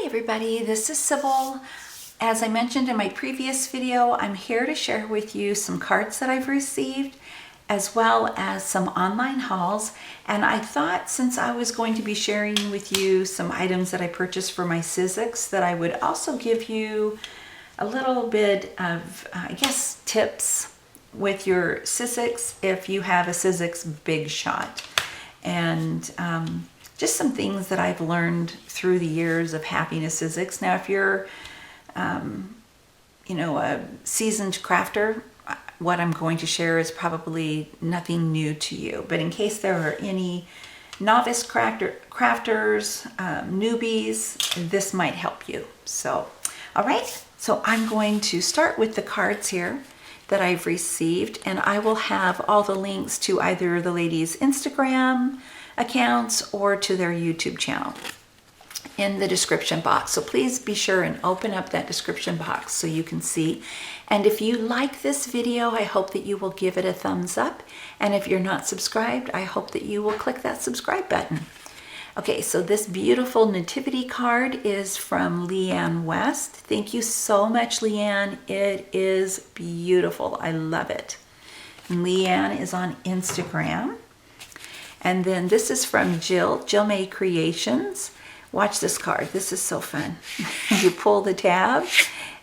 everybody, this is Sybil. As I mentioned in my previous video, I'm here to share with you some cards that I've received as well as some online hauls. And I thought since I was going to be sharing with you some items that I purchased for my Sizzix that I would also give you a little bit of, I guess, tips with your Sizzix if you have a Sizzix Big Shot. And just some things that I've learned through the years of having a Sizzix. Now, if you're, a seasoned crafter, what I'm going to share is probably nothing new to you. But in case there are any novice crafters, newbies, this might help you. So, all right. So I'm going to start with the cards here that I've received, and I will have all the links to either the ladies' Instagram accounts or to their YouTube channel in the description box. So please be sure and open up that description box so you can see. And if you like this video, I hope that you will give it a thumbs up. And if you're not subscribed, I hope that you will click that subscribe button. Okay, so this beautiful nativity card is from Leanne West. Thank you so much, Leanne. It is beautiful. I love it. And Leanne is on Instagram. And then this is from Jill May Creations. Watch this card. This is so fun. You pull the tab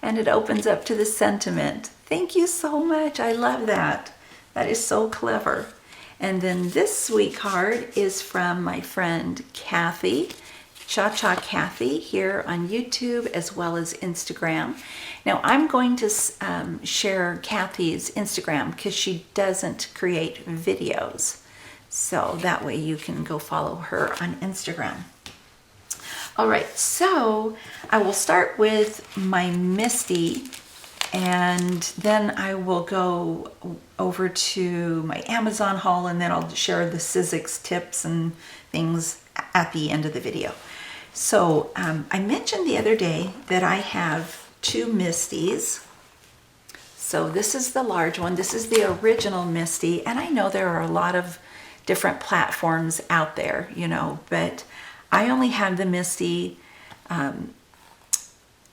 and it opens up to the sentiment. Thank you so much. I love that. That is so clever. And then this sweet card is from my friend Kathy, Cha Kathy, here on YouTube as well as Instagram. Now I'm going to share Kathy's Instagram because she doesn't create videos. So that way you can go follow her on Instagram. All right, so I will start with my Misti, and then I will go over to my Amazon haul, and then I'll share the Sizzix tips and things at the end of the video. So I mentioned the other day that I have two Mistis. So this is the large one. This is the original Misti, and I know there are a lot of different platforms out there, but I only have the Misti.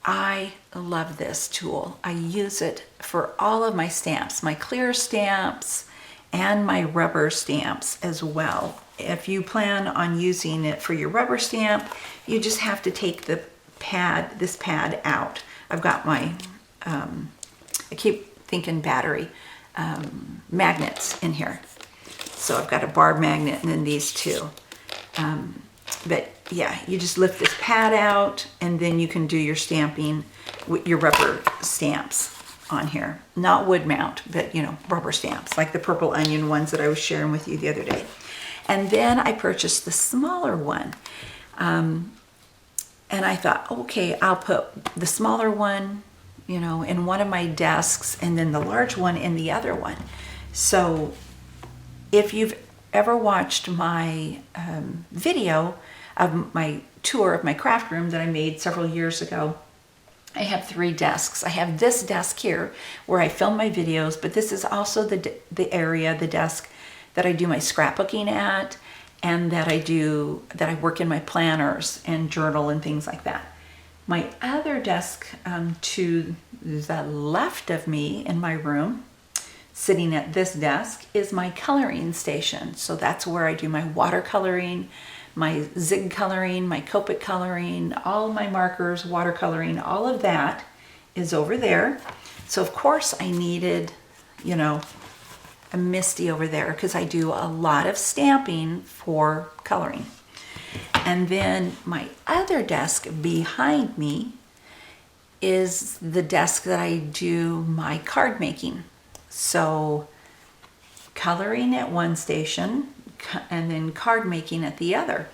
I love this tool. I use it for all of my stamps, my clear stamps and my rubber stamps as well. If you plan on using it for your rubber stamp, you just have to take this pad out. I've got my, I keep thinking battery, magnets in here. So I've got a bar magnet and then these two. But yeah, you just lift this pad out and then you can do your stamping with your rubber stamps on here. Not wood mount, but rubber stamps, like the purple onion ones that I was sharing with you the other day. And then I purchased the smaller one. And I thought, okay, I'll put the smaller one, in one of my desks and then the large one in the other one. So if you've ever watched my video of my tour of my craft room that I made several years ago, I have 3 desks. I have this desk here where I film my videos, but this is also the desk that I do my scrapbooking at, and that I work in my planners and journal and things like that. My other desk to the left of me in my room, sitting at this desk, is my coloring station. So that's where I do my watercoloring, my zig coloring, my Copic coloring, all my markers, watercoloring, all of that is over there. So of course I needed, a Misti over there because I do a lot of stamping for coloring. And then my other desk behind me is the desk that I do my card making. So coloring at one station and then card making at the other.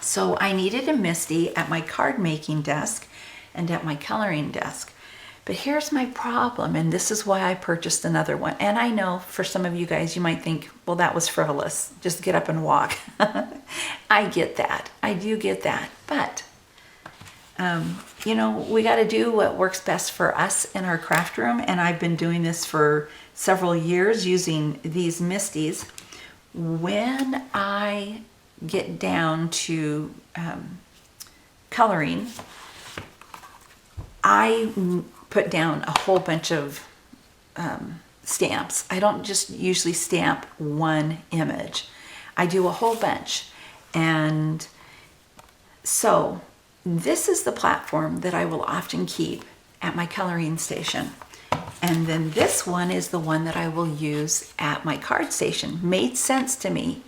So I needed a Misti at my card making desk and at my coloring desk. But here's my problem, and this is why I purchased another one. And I know for some of you guys, you might think, well, that was frivolous. Just get up and walk. I get that. I do get that. But, we got to do what works best for us in our craft room. And I've been doing this for several years using these Mistis. When I get down to coloring, I put down a whole bunch of stamps. I don't just usually stamp one image. I do a whole bunch. And so this is the platform that I will often keep at my coloring station. And then this one is the one that I will use at my card station. Made sense to me,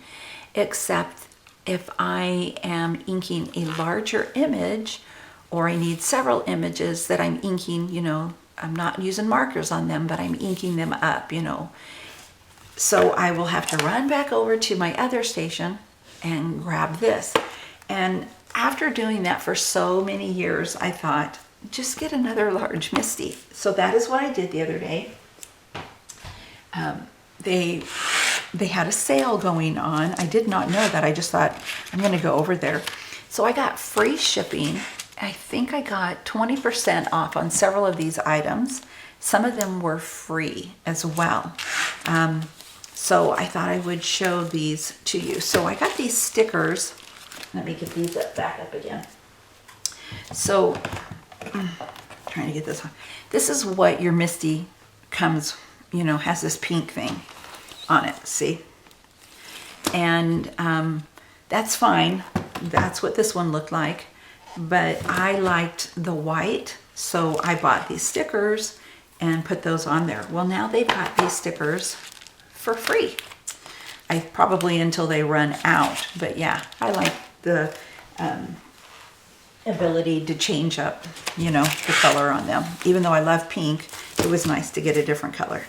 except if I am inking a larger image, or I need several images that I'm inking, you know, I'm not using markers on them, but I'm inking them up, you know. So I will have to run back over to my other station and grab this. And after doing that for so many years, I thought, just get another large Misti. So that is what I did the other day. They had a sale going on. I did not know that. I just thought, I'm going to go over there. So I got free shipping. I think I got 20% off on several of these items. Some of them were free as well. So I thought I would show these to you. So I got these stickers. Let me get these back up again. So, trying to get this on. This is what your Misti comes, you know, has this pink thing on it, see? And that's fine. That's what this one looked like. But I liked the white, so I bought these stickers and put those on there. Well, now they've got these stickers for free. Probably until they run out. But yeah, I like the ability to change up, you know, the color on them. Even though I love pink, it was nice to get a different color.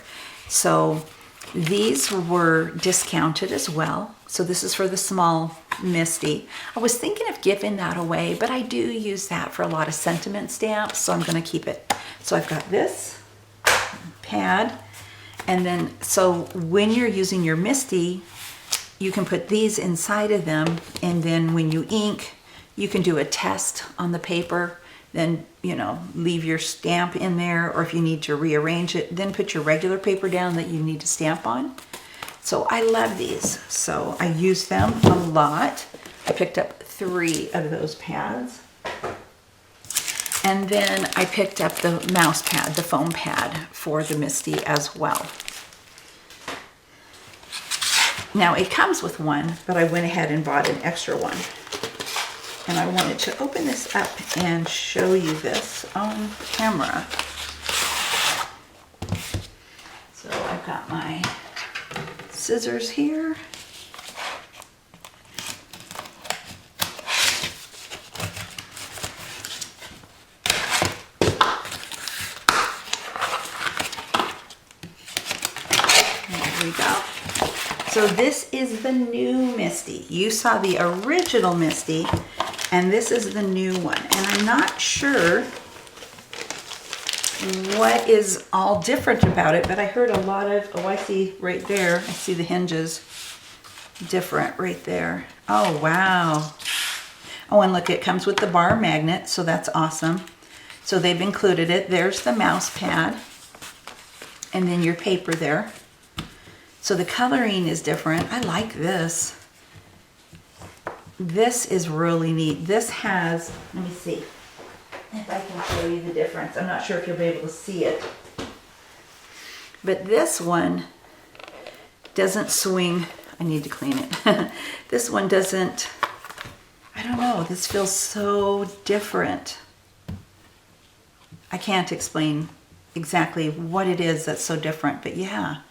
So these were discounted as well. So this is for the small Misti. I was thinking of giving that away, but I do use that for a lot of sentiment stamps, so I'm going to keep it. So I've got this pad, and then so when you're using your Misti, you can put these inside of them, and then when you ink, you can do a test on the paper, then, you know, leave your stamp in there, or if you need to rearrange it, then put your regular paper down that you need to stamp on. So I love these, so I use them a lot. I picked up 3 of those pads. And then I picked up the mouse pad, the foam pad for the Misti as well. Now it comes with one, but I went ahead and bought an extra one. And I wanted to open this up and show you this on camera. So I've got my scissors here. There we go. So this is the new Misti. You saw the original Misti, and this is the new one. And I'm not sure what is all different about it, but I heard a lot of, oh, I see right there, I see the hinges different right there. Oh, wow. Oh, and look, it comes with the bar magnet, so that's awesome. So they've included it. There's the mouse pad, and then your paper there. So the coloring is different. I like this. This is really neat. This has, let me see if I can show you the difference. I'm not sure if you'll be able to see it. But this one doesn't swing. I need to clean it. This one doesn't, I don't know, this feels so different. I can't explain exactly what it is that's so different, but yeah,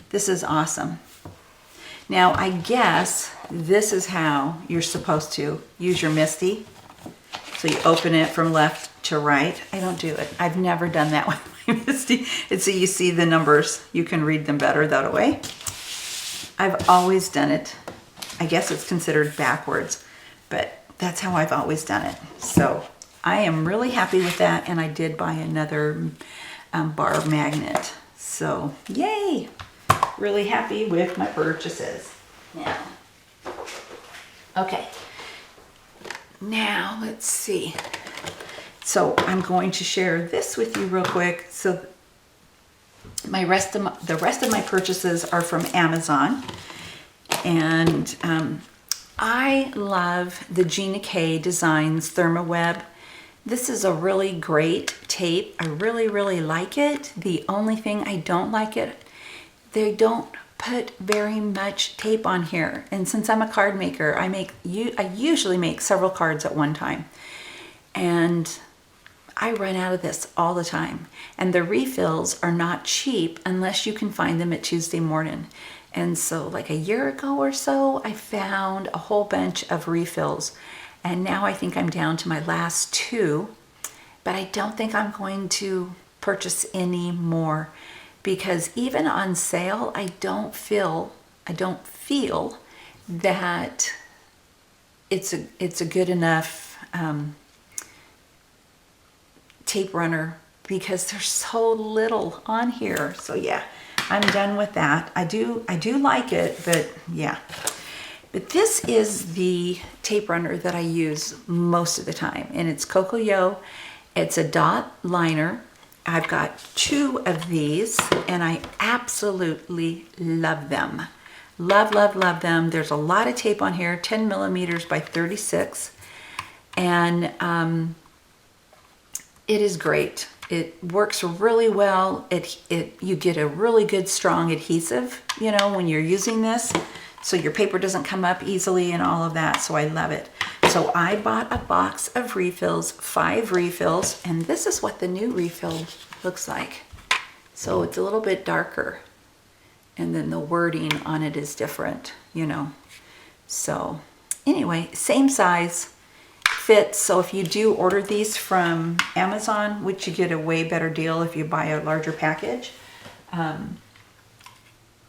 this is awesome. Now, I guess this is how you're supposed to use your Misti. So you open it from left to right. I don't do it. I've never done that with my Misti. And so you see the numbers. You can read them better that way. I've always done it. I guess it's considered backwards, but that's how I've always done it. So I am really happy with that, and I did buy another bar magnet. So yay! Really happy with my purchases. Now, okay. Now let's see. So I'm going to share this with you real quick. So the rest of my purchases are from Amazon, and I love the Gina K Designs ThermaWeb. This is a really great tape. I really like it. The only thing I don't like it, they don't put very much tape on here. And since I'm a card maker, I usually make several cards at one time. And I run out of this all the time. And the refills are not cheap unless you can find them at Tuesday morning. And so like a year ago or so, I found a whole bunch of refills. And now I think I'm down to my last 2, but I don't think I'm going to purchase any more, because even on sale, I don't feel that it's a good enough tape runner, because there's so little on here. So yeah, I'm done with that. I do like it, but yeah. But this is the tape runner that I use most of the time, and it's Cocoyo. It's a dot liner. I've got 2 of these, and I absolutely love them. Love them. There's a lot of tape on here, 10 millimeters by 36, and it is great. It works really well. You get a really good strong adhesive, you know, when you're using this, so your paper doesn't come up easily and all of that. So I love it. So I bought a box of refills, 5 refills, and this is what the new refill looks like. So it's a little bit darker, and then the wording on it is different, you know. So anyway, same size, fits. So if you do order these from Amazon, which you get a way better deal if you buy a larger package,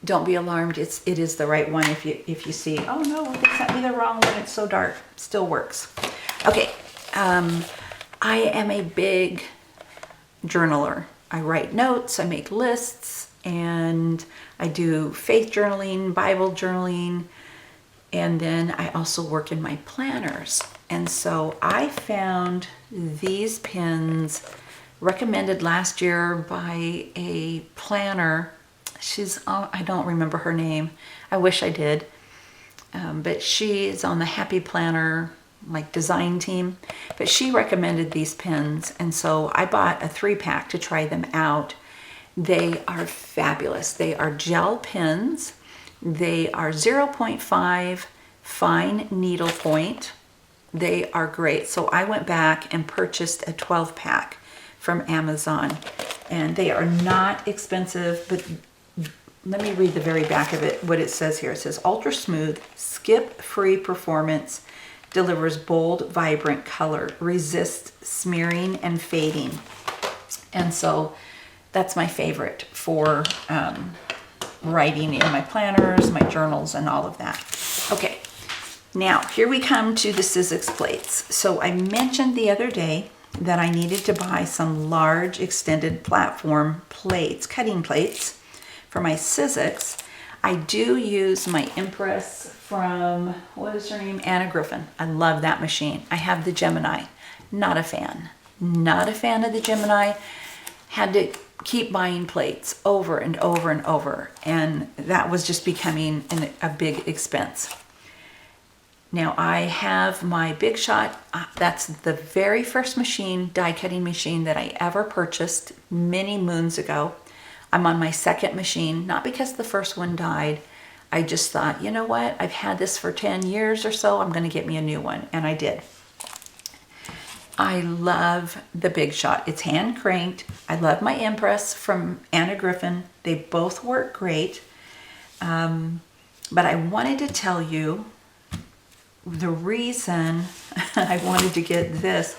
don't be alarmed. It is the right one. If you see, oh no, they sent me the wrong one, it's so dark. Still works. Okay, I am a big journaler. I write notes, I make lists, and I do faith journaling, Bible journaling, and then I also work in my planners. And so I found these pins recommended last year by a planner. I don't remember her name. I wish I did. But she is on the Happy Planner like design team. But she recommended these pins, and so I bought a 3-pack to try them out. They are fabulous. They are gel pins. They are 0.5 fine needle point. They are great. So I went back and purchased a 12-pack from Amazon, and they are not expensive, but let me read the very back of it, what it says here. It says, ultra smooth, skip-free performance, delivers bold, vibrant color, resists smearing and fading. And so that's my favorite for writing in my planners, my journals, and all of that. Okay, now here we come to the Sizzix plates. So I mentioned the other day that I needed to buy some large extended platform plates, cutting plates, for my Sizzix. I do use my Empress from, what is her name? Anna Griffin. I love that machine. I have the Gemini. Not a fan. Not a fan of the Gemini. Had to keep buying plates over and over and over, and that was just becoming a big expense. Now I have my Big Shot. That's the very first machine, die cutting machine, that I ever purchased many moons ago. I'm on my second machine, not because the first one died. I just thought, you know what? I've had this for 10 years or so. I'm going to get me a new one, and I did. I love the Big Shot. It's hand cranked. I love my Empress from Anna Griffin. They both work great. But I wanted to tell you the reason I wanted to get this.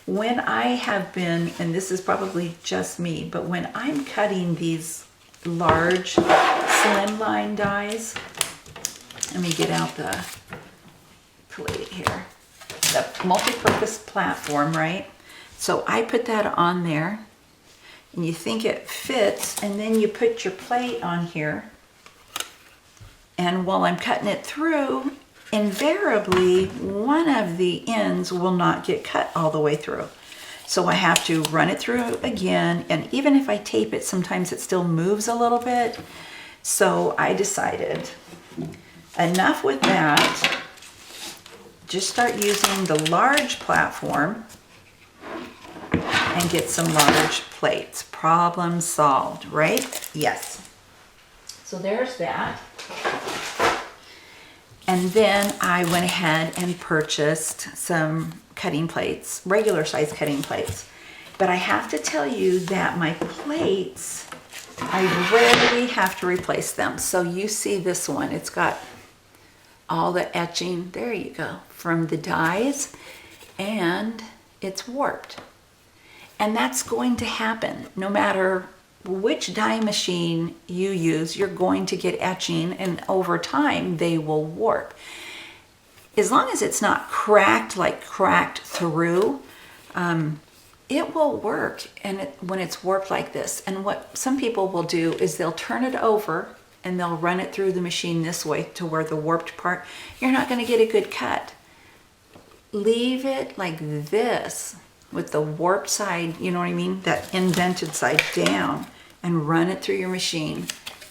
When I have been, and this is probably just me, but when I'm cutting these large slimline dies, let me get out the plate here, the MultiPurpose Platform, right? So I put that on there, and you think it fits, and then you put your plate on here, and while I'm cutting it through, invariably one of the ends will not get cut all the way through. So I have to run it through again, and even if I tape it, sometimes it still moves a little bit. So I decided, enough with that, just start using the large platform, and get some large plates. Problem solved, right? Yes. So there's that. And then I went ahead and purchased some cutting plates, regular size cutting plates. But I have to tell you that my plates, I rarely have to replace them. So you see this one, it's got all the etching, there you go, from the dies, and it's warped. And that's going to happen no matter which die machine you use, you're going to get etching, and over time they will warp. As long as it's not cracked, like cracked through, it will work when it's warped like this. And what some people will do is they'll turn it over and they'll run it through the machine this way to where the warped part, you're not going to get a good cut. Leave it like this with the warped side, you know what I mean, that indented side down, and run it through your machine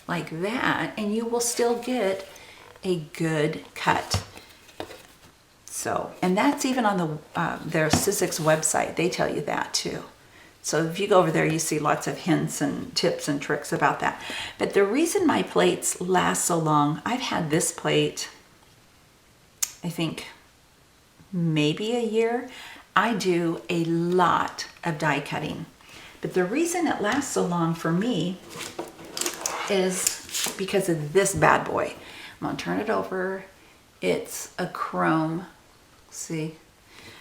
like that, and you will still get a good cut. So, and that's even on their Sizzix website, they tell you that too. So if you go over there, you see lots of hints and tips and tricks about that. But the reason my plates last so long, I've had this plate, I think maybe a year. I do a lot of die cutting. But the reason it lasts so long for me is because of this bad boy. I'm gonna turn it over. It's a chrome, see,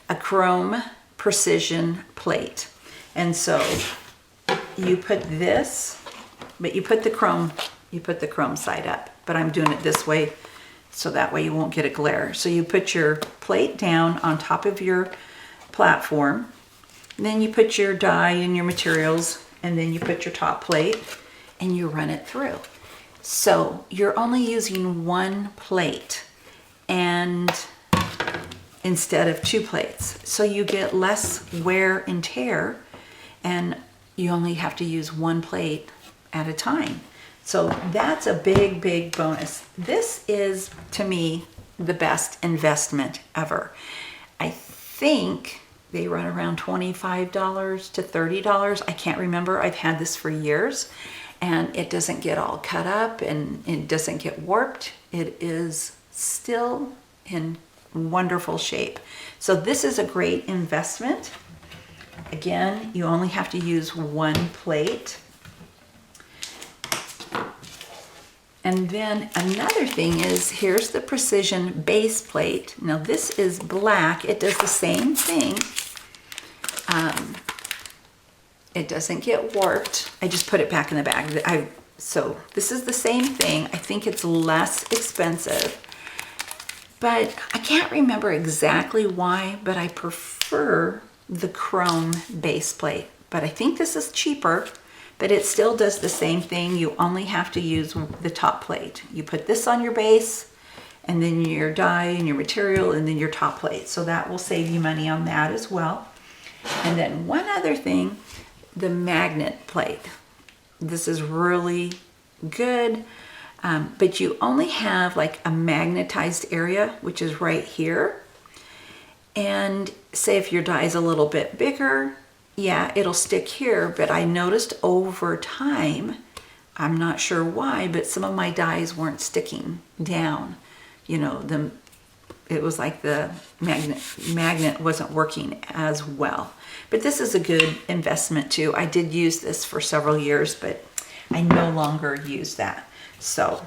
a chrome precision plate. And so you put this, but you put the chrome side up, but I'm doing it this way so that way you won't get a glare. So you put your plate down on top of your platform, and then you put your die and your materials, and then you put your top plate and you run it through. So you're only using one plate and instead of two plates. So you get less wear and tear, and you only have to use one plate at a time. So that's a big, big bonus. This is, to me, the best investment ever. I think they run around $25 to $30. I can't remember. I've had this for years, and it doesn't get all cut up and it doesn't get warped. It is still in wonderful shape. So this is a great investment. Again, you only have to use one plate. And then another thing is, here's the precision base plate. Now this is black. It does the same thing. It doesn't get warped. I just put it back in the bag. So this is the same thing. I think it's less expensive, but I can't remember exactly why, but I prefer the chrome base plate. But I think this is cheaper, but it still does the same thing. You only have to use the top plate. You put this on your base, and then your die and your material, and then your top plate. So that will save you money on that as well. And then one other thing, the magnet plate. This is really good, but you only have like a magnetized area, which is right here. And say if your die is a little bit bigger, yeah, it'll stick here, but I noticed over time, I'm not sure why, but some of my dies weren't sticking down. You know, it was like the magnet wasn't working as well. But this is a good investment too. I did use this for several years, but I no longer use that. So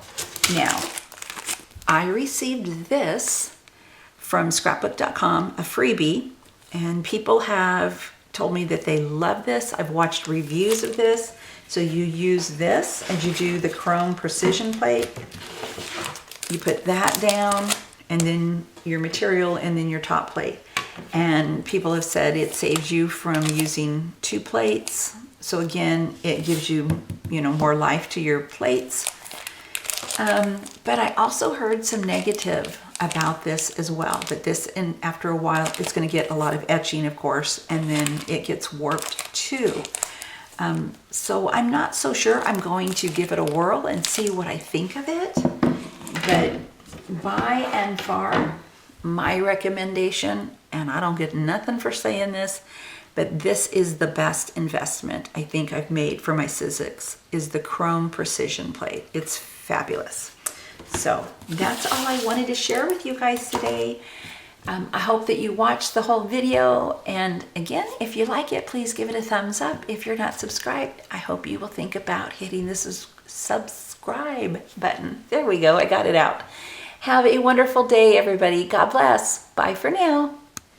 now, I received this from scrapbook.com, a freebie, and people have told me that they love this. I've watched reviews of this. So you use this as you do the chrome precision plate. You put that down, and then your material, and then your top plate. And people have said it saves you from using two plates. So again, it gives you, more life to your plates. But I also heard some negative about this as well. That this, and after a while, it's going to get a lot of etching, of course, and then it gets warped too. So I'm not so sure. I'm going to give it a whirl and see what I think of it. But by and far, my recommendation, and I don't get nothing for saying this, But this is the best investment I think I've made for my Sizzix, is the chrome precision plate. It's fabulous. So that's all I wanted to share with you guys today. I hope that you watched the whole video. And again, if you like it, please give it a thumbs up. If you're not subscribed, I hope you will think about hitting this subscribe button. There we go. I got it out. Have a wonderful day, everybody. God bless. Bye for now.